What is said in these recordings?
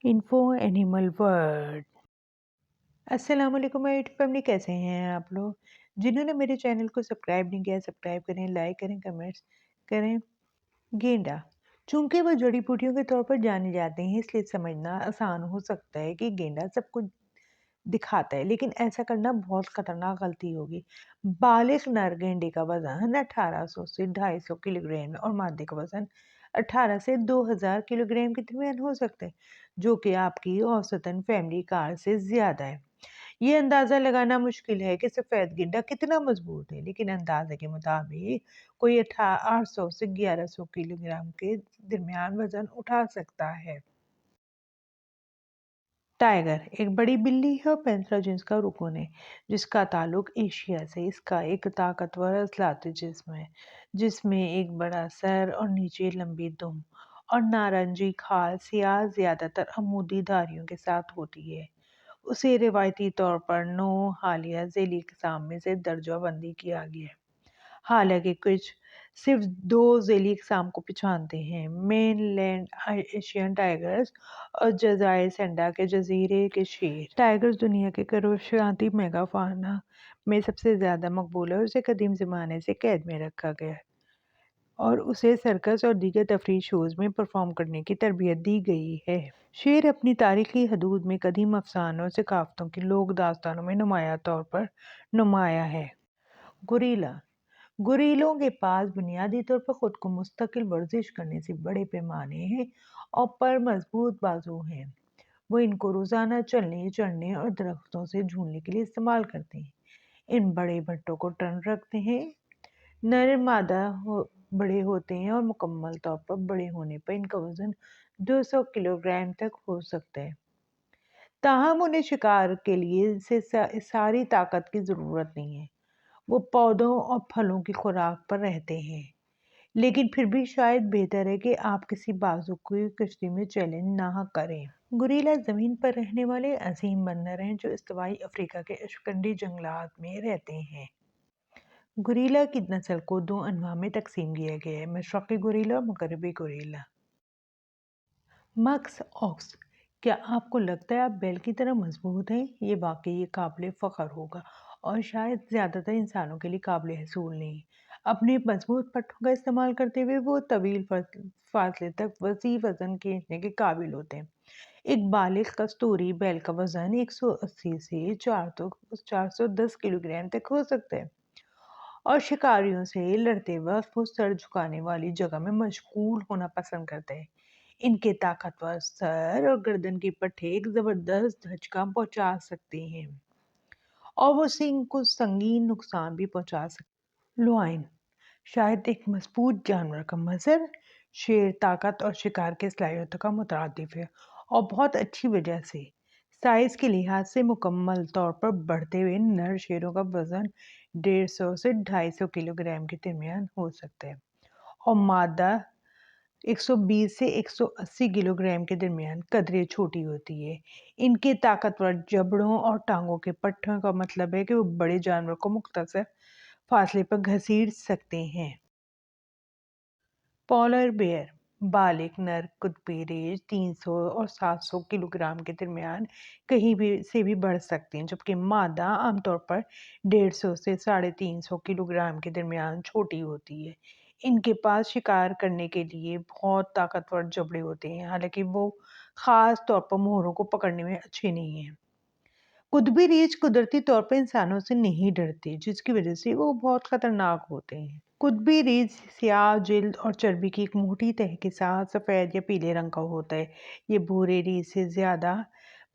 Info animal world. अस्सलाम वालेकुम मेरी फैमिली, कैसे हैं आप लोग? जिन्होंने मेरे चैनल को सब्सक्राइब नहीं किया, सब्सक्राइब करें, लाइक करें, कमेंट्स करें। गेंडा, चूंकि वो जड़ी बूटियों के तौर पर जाने जाते हैं, इसलिए समझना आसान हो सकता है कि गेंडा सब कुछ दिखाता है, लेकिन ऐसा करना बहुत खतरनाक गलती होगी। बालिग नर गेंडे का वजन 1800 से 250 किलोग्राम और मादे का वजन 18 से 2000 किलोग्राम के दरमियान हो सकता है, जो कि आपकी औसतन फैमिली कार से ज्यादा है। ये अंदाजा लगाना मुश्किल है कि सफेद गेंडा कितना मजबूत है, लेकिन अंदाजे के मुताबिक कोई 800 से 1100 किलोग्राम के दरमियान वजन उठा सकता है। टाइगर एक बड़ी बिल्ली है और पैंथेरा जीनस का रुकून है, जिसका ताल्लुक एशिया से। इसका एक ताकतवर अज़लाती जिस्म है, जिसमें एक बड़ा सर और नीचे लंबी दुम और नारंगी खाल सियाह ज्यादातर अमूदी धारियों के साथ होती है। उसे रिवायती तौर पर 9 हालिया ज़ैली अक़साम में से दर्जा बंदी किया गया है। हालांकि कुछ सिर्फ 2 ज़ैली अक़साम को पहचानते हैं: मेनलैंड एशियन टाइगर्स और जज़ायर सेंडा के जजीरे के शेर। टाइगर्स दुनिया के करोशाती मेगाफाना में सबसे ज़्यादा मकबूल है और उसे कदीम ज़माने से कैद में रखा गया है और उसे सर्कस और दीगर तफरीह शोज़ में परफॉर्म करने की तरबियत दी गई है। शेर अपनी तारीखी हदूद में कदीम अफसानों और सकाफ़तों की लोक दास्तानों में नुमाया तौर पर नुमाया है। गुरीला, गुरीलों के पास बुनियादी तौर पर खुद को मुस्तकिल वर्जिश करने से बड़े पैमाने हैं और पर मजबूत बाजू हैं। वो इनको रोजाना चलने, चढ़ने और दरख्तों से झूलने के लिए इस्तेमाल करते हैं। इन बड़े भट्टों को टर्न रखते हैं। नर बड़े होते हैं और मुकम्मल तौर पर बड़े होने पर इनका वजन 200 किलोग्राम तक हो सकता है। ताहम उन्हें शिकार के लिए सारी ताकत की जरूरत नहीं है। वो पौधों और फलों की खुराक पर रहते हैं, लेकिन फिर भी शायद बेहतर है कि आप किसी बाजुकी कश्ती में चैलेंज ना करें। गुरीला जमीन पर रहने वाले अजीम बंदर हैं जो इस्तवाई अफ्रीका के अशकंडी जंगलात में रहते हैं। गुरीला की नस्ल को 2 अनवा में तकसीम किया गया है: मशरक़ी गुरीला और मगरबी गुरीला। मक्स ऑक्स, क्या आपको लगता है आप बैल की तरह मजबूत हैं? ये वाकई काबिल फ़ख्र होगा और शायद ज़्यादातर इंसानों के लिए काबिल हसूल नहीं। अपने मजबूत पट्टों का इस्तेमाल करते हुए वो तवील फासले तक वसी वजन खींचने के काबिल होते हैं। एक बालिग कस्तूरी बैल का वजन 180 से 410 किलोग्राम तक हो सकता है और शिकारियों से लड़ते वक्त वो सर झुकाने वाली जगह में मशगूल होना पसंद करते हैं। इनके ताकतवर सर और गर्दन की पट्टे एक जबरदस्त धचका पहुंचा सकते हैं और वो सिंह को संगीन नुकसान भी पहुंचा सकते। लुआइन, शायद एक मजबूत जानवर का मजर। शेर ताकत और शिकार के सलाहियतों का मुतरादिफ है और बहुत अच्छी वजह से। साइज के लिहाज से मुकम्मल तौर पर बढ़ते हुए नर शेरों का वजन 150 से 250 किलोग्राम के दरमियान हो सकता है और मादा 120 से 180 किलोग्राम के दरमियान कदरे छोटी होती है। इनके ताकतवर जबड़ों और टांगों के पट्टों का मतलब है कि वो बड़े जानवर को मुख्तसर फासले पर घसीट सकते हैं। पॉलर बेयर, बालिग नर कुतबी रेंज 300 और 700 किलोग्राम के दरमियान कहीं भी से भी बढ़ सकते हैं, जबकि मादा आमतौर पर 150 से 350 किलोग्राम के दरमियान छोटी होती है। इनके पास शिकार करने के लिए बहुत ताकतवर जबड़े होते हैं, हालांकि वो खास तौर पर मोहरों को पकड़ने में अच्छे नहीं हैं। कुतबी रीछ कुदरती तौर पर इंसानों से नहीं डरते, जिसकी वजह से वो बहुत खतरनाक होते हैं। कुतबी रीछ सियाह जिल्द और चर्बी की एक मोटी तह के साथ सफ़ेद या पीले रंग का होता है। ये भूरे रीछ से ज़्यादा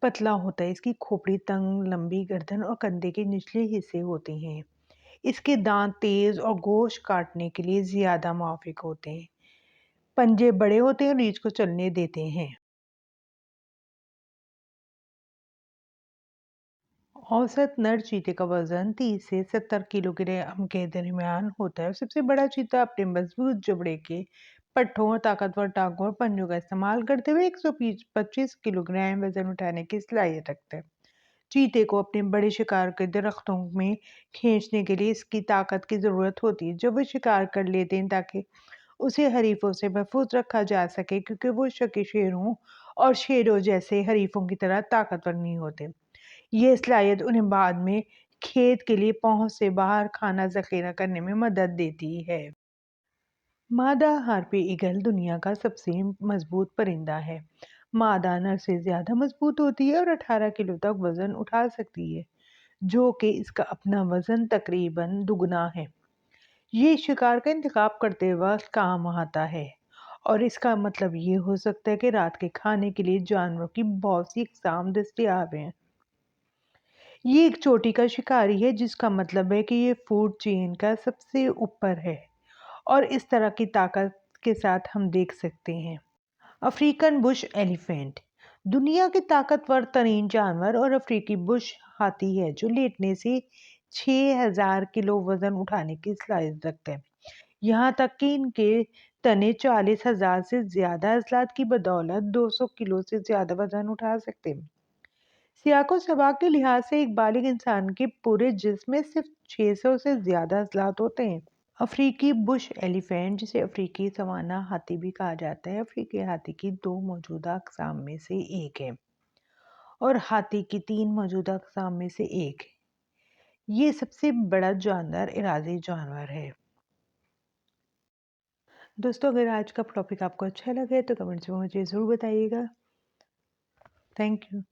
पतला होता है। इसकी खोपड़ी तंग, लंबी गर्दन और कंधे के निचले हिस्से होते हैं। इसके दांत तेज और गोश्त काटने के लिए ज़्यादा मुवाफिक होते हैं। पंजे बड़े होते हैं और रीछ को चलने देते हैं। औसत नर चीते का वजन 30 से 70 किलोग्राम के दरमियान होता है। सबसे बड़ा चीता अपने मजबूत जबड़े के पट्टों और ताकतवर टांगों और पंजों का इस्तेमाल करते हुए 125 किलोग्राम वजन उठाने की सलाहियत रखता है। चीते को अपने बड़े शिकार के दरख्तों में खींचने के लिए इसकी ताकत की जरूरत होती है जब वो शिकार कर लेते हैं, ताकि उसे हरीफों से महफूज रखा जा सके, क्योंकि वो शकी शेरों और शेरों जैसे हरीफों की तरह ताकतवर नहीं होते। ये सलाहियत उन्हें बाद में खेत के लिए पहुंच से बाहर खाना ज़ख़ीरा करने में मदद देती है। मादा हार्पी ईगल दुनिया का सबसे मजबूत परिंदा है। मादा नर से ज़्यादा मजबूत होती है और 18 किलो तक वज़न उठा सकती है, जो कि इसका अपना वज़न तकरीबन दुगना है। ये शिकार का इंतखाब करते वक्त काम आता है और इसका मतलब ये हो सकता है कि रात के खाने के लिए जानवरों की बहुत सी अक़साम दस्तयाब हैं। ये एक चोटी का शिकारी है, जिसका मतलब है कि ये फूड चेन का सबसे ऊपर है और इस तरह की ताकत के साथ हम देख सकते हैं। अफ्रीकन बुश एलिफेंट दुनिया के ताकतवर तरीन जानवर और अफ्रीकी बुश हाथी है, जो लेटने से 6000 किलो वजन उठाने की सलाहियत रखते हैं। यहाँ तक कि इनके तने 40,000 से ज्यादा अजलात की बदौलत 200 किलो से ज्यादा वजन उठा सकते हैं। सियाको सबाक के लिहाज से एक बालिग इंसान के पूरे जिस्म में सिर्फ 600 से ज्यादा अजलात होते हैं। अफ्रीकी बुश एलिफेंट, जिसे अफ्रीकी सवाना हाथी भी कहा जाता है, अफ्रीकी हाथी की 2 मौजूदा अक़साम में से एक है और हाथी की 3 मौजूदा अक़साम में से एक है। ये सबसे बड़ा जानदार इरादी जानवर है। दोस्तों, अगर आज का टॉपिक आपको अच्छा लगे तो कमेंट्स में मुझे ज़रूर बताइएगा। Thank you.